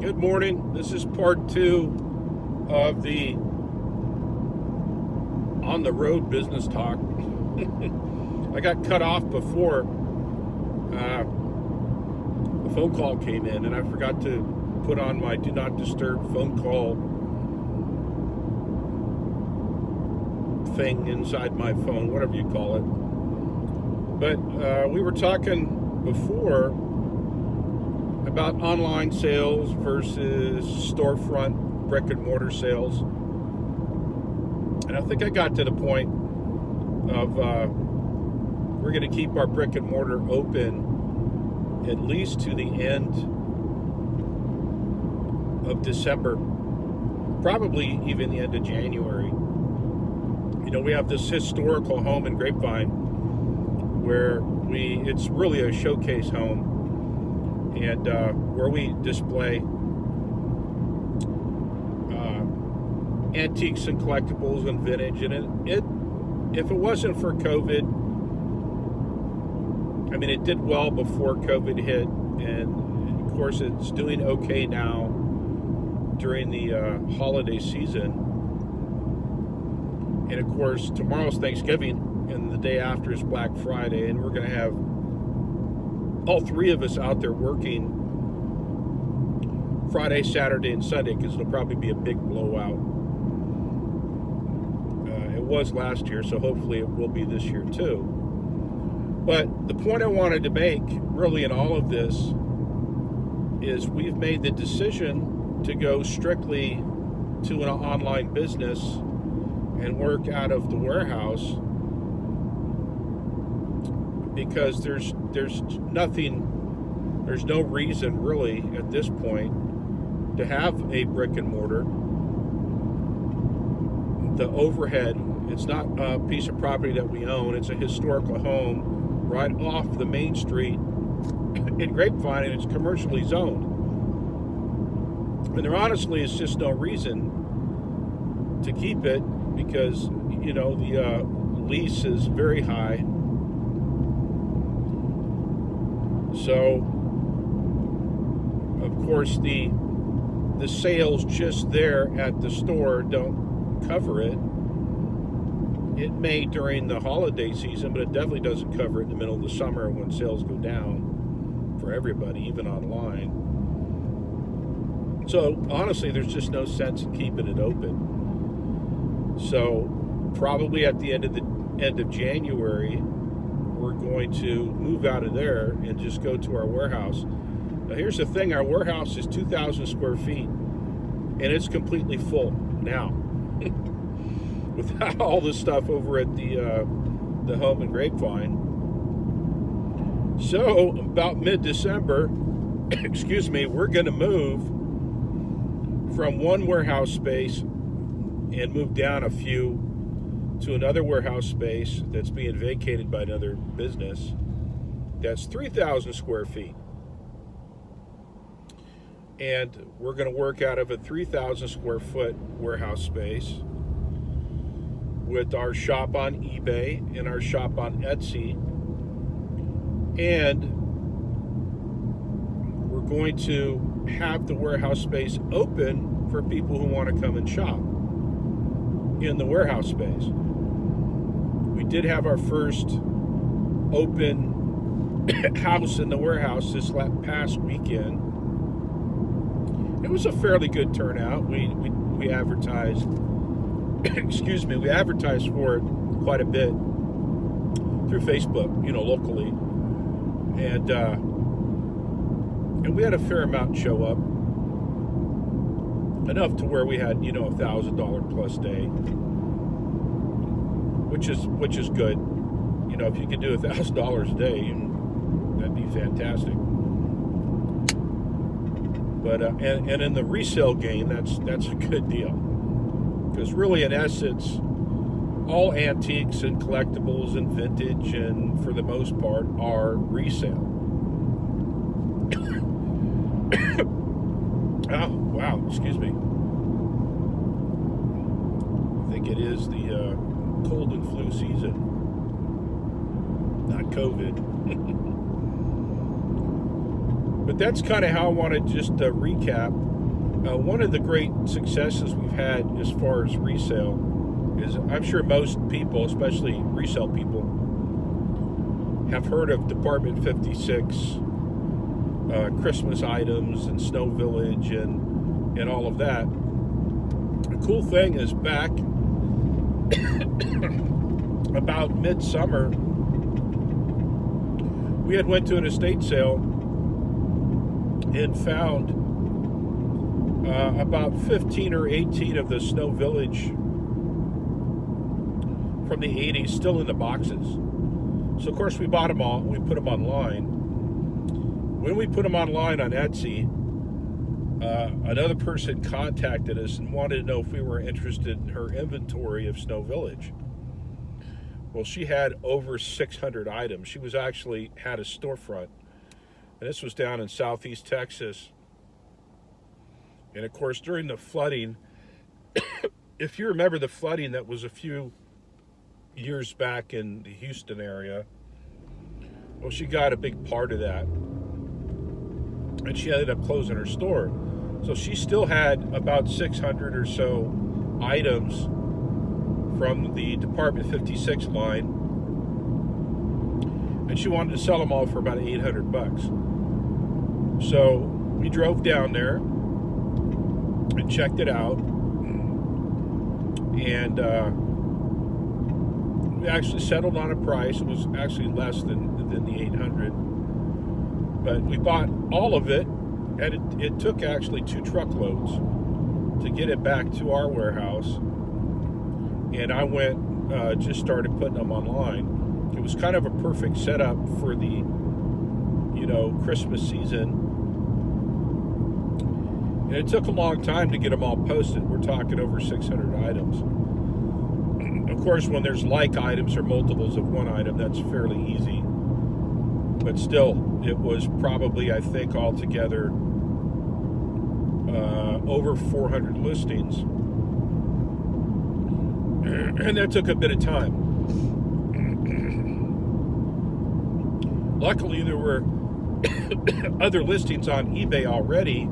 Good morning. This is part 2 of the on the road business talk. I got cut off before the phone call came in, and I forgot to put on my do not disturb phone call thing inside my phone, whatever you call it. But we were talking before about online sales versus storefront brick and mortar sales. And I think I got to the point of we're going to keep our brick and mortar open at least to the end of December, probably even the end of January. You know, we have this historical home in Grapevine where it's really a showcase home, and where we display antiques and collectibles and vintage. And it if it wasn't for COVID, I mean, it did well before COVID hit, and of course it's doing okay now during the holiday season. And of course tomorrow's Thanksgiving and the day after is Black Friday, and we're going to have all three of us out there working Friday, Saturday, and Sunday, because it'll probably be a big blowout. It was last year, so hopefully it will be this year too. But the point I wanted to make really in all of this is we've made the decision to go strictly to an online business and work out of the warehouse, because there's no reason really at this point to have a brick and mortar. The overhead, it's not a piece of property that we own, it's a historical home right off the main street in Grapevine, and it's commercially zoned. And there honestly is just no reason to keep it, because, you know, the lease is very high. So, of course, the sales just there at the store don't cover it. It may during the holiday season, but it definitely doesn't cover it in the middle of the summer when sales go down for everybody, even online. So, honestly, there's just no sense in keeping it open. So, probably at the end of January, we're going to move out of there and just go to our warehouse. Now, here's the thing: our warehouse is 2,000 square feet, and it's completely full now. Without all this stuff over at the home in Grapevine. So about mid-December, excuse me, we're going to move from one warehouse space and move down a few to another warehouse space that's being vacated by another business. That's 3,000 square feet. And we're going to work out of a 3,000 square foot warehouse space with our shop on eBay and our shop on Etsy. And we're going to have the warehouse space open for people who want to come and shop in the warehouse space. We did have our first open house in the warehouse this past weekend. It was a fairly good turnout. We advertised excuse me, we advertised for it quite a bit through Facebook, you know, locally. And we had a fair amount show up. Enough to where we had, you know, $1,000 plus day. Which is good. You know, if you could do $1,000 a day, that'd be fantastic. But and in the resale game, that's a good deal. Because really, in essence, all antiques and collectibles and vintage, and for the most part, are resale. Oh, wow, excuse me. I think it is the cold and flu season, not COVID. But that's kind of how I want to just recap. One of the great successes we've had as far as resale is, I'm sure most people, especially resale people, have heard of Department 56 Christmas items and Snow Village and all of that. The cool thing is, back about midsummer, we had went to an estate sale and found about 15 or 18 of the Snow Village from the 80s still in the boxes. So of course we bought them all. We put them online. When we put them online on Etsy, another person contacted us and wanted to know if we were interested in her inventory of Snow Village. Well, she had over 600 items. She was actually had a storefront, and this was down in southeast Texas. And of course, during the flooding, if you remember the flooding that was a few years back in the Houston area, well, she got a big part of that, and she ended up closing her store. So she still had about 600 or so items from the Department 56 line, and she wanted to sell them all for about $800. So we drove down there and checked it out, and we actually settled on a price. It was actually less than the 800, but we bought all of it, and it took actually 2 truckloads to get it back to our warehouse. And I went, just started putting them online. It was kind of a perfect setup for the, Christmas season. And it took a long time to get them all posted. We're talking over 600 items. Of course, when there's like items or multiples of one item, that's fairly easy. But still, it was probably, I think, altogether over 400 listings. And that took a bit of time. Luckily, there were other listings on eBay already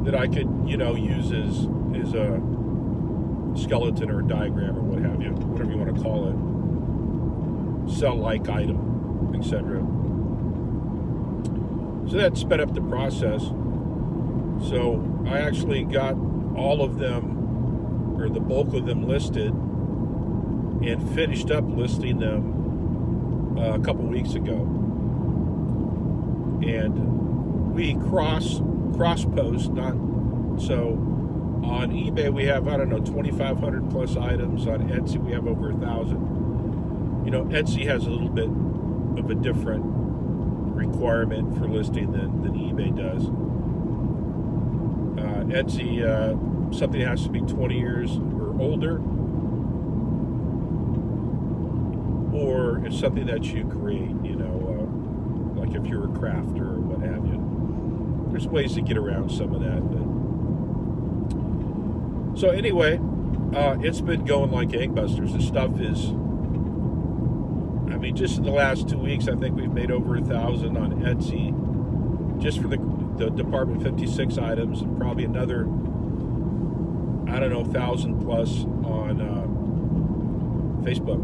that I could, use as a skeleton or a diagram or what have you, whatever you want to call it, sell like item, etc. So that sped up the process. So I actually got all of them, or the bulk of them, listed and finished up listing them a couple weeks ago. And we cross post, not so on eBay we have, 2,500 plus items. On Etsy we have over 1,000. Etsy has a little bit of a different requirement for listing than eBay does. Etsy, something has to be 20 years or older, or it's something that you create, like if you're a crafter or what have you. There's ways to get around some of that. But so anyway, it's been going like gangbusters. The stuff is, just in the last 2 weeks, I think we've made over 1,000 on Etsy, just for the Department 56 items, and probably another, 1,000 plus on Facebook.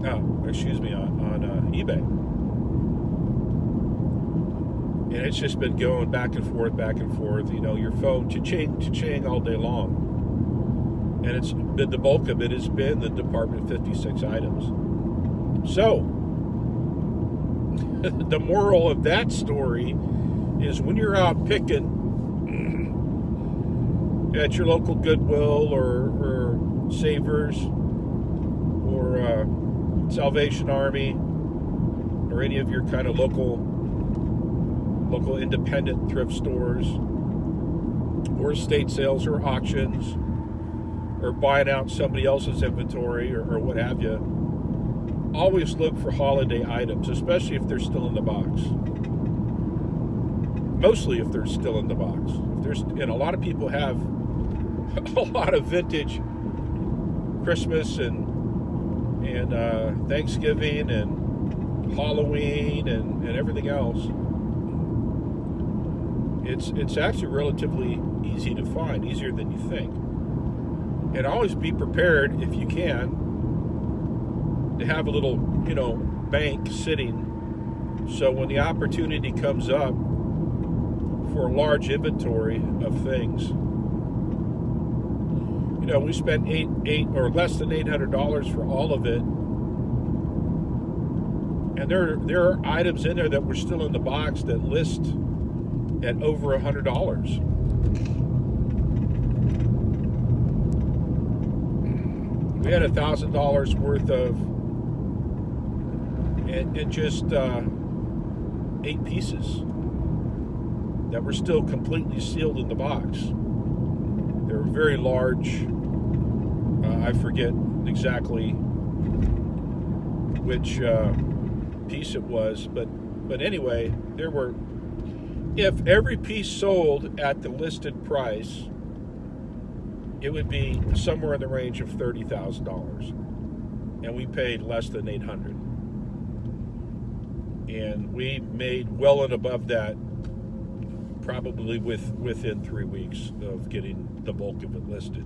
On eBay. And it's just been going back and forth. Your phone, cha-ching all day long. And it's been, the bulk of it has been the Department 56 items. So, the moral of that story is, when you're out picking at your local Goodwill or Savers or Salvation Army or any of your kind of local independent thrift stores or estate sales or auctions, or buying out somebody else's inventory or what have you, always look for holiday items, especially if they're still in the box. Mostly if they're still in the box. And a lot of people have a lot of vintage Christmas and Thanksgiving and Halloween and everything else It's actually relatively easy to find, easier than you think. And always be prepared, if you can, to have a little, bank sitting, so when the opportunity comes up for a large inventory of things, we spent eight or less than $800 for all of it, and there are items in there that were still in the box that list at over $100. We had $1,000 worth of, and just 8 pieces that were still completely sealed in the box. They were very large. I forget exactly which piece it was, but anyway, there were. If every piece sold at the listed price, it would be somewhere in the range of $30,000, and we paid less than $800, and we made well and above that, probably within 3 weeks of getting the bulk of it listed.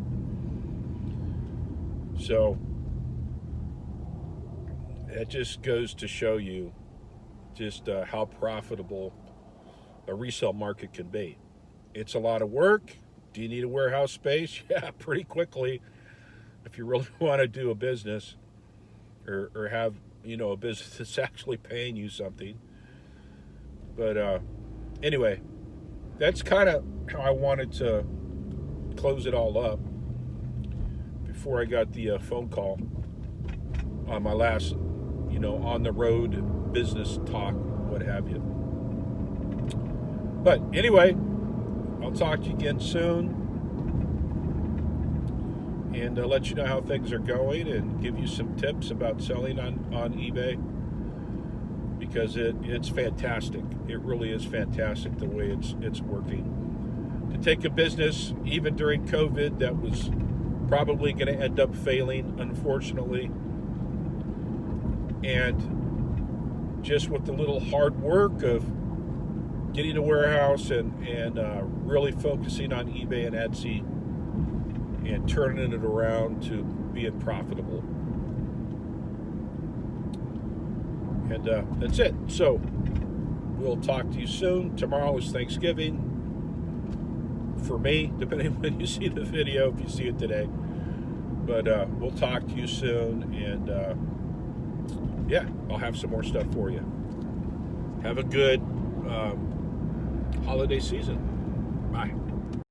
So it just goes to show you just how profitable a resale market can be. It's a lot of work. Do you need a warehouse space? Yeah, pretty quickly, if you really want to do a business or have, a business that's actually paying you something. But anyway, that's kind of how I wanted to close it all up before I got the phone call on my last, on the road business talk, what have you. But anyway, I'll talk to you again soon, and let you know how things are going and give you some tips about selling on eBay, because it's fantastic. It really is fantastic the way it's working. To take a business, even during COVID, that was probably going to end up failing, unfortunately, and just with the little hard work of getting a warehouse and really focusing on eBay and Etsy and turning it around to being profitable. And that's it. So we'll talk to you soon. Tomorrow is Thanksgiving for me, depending on when you see the video, if you see it today. But we'll talk to you soon, and I'll have some more stuff for you. Have a good holiday season. Bye.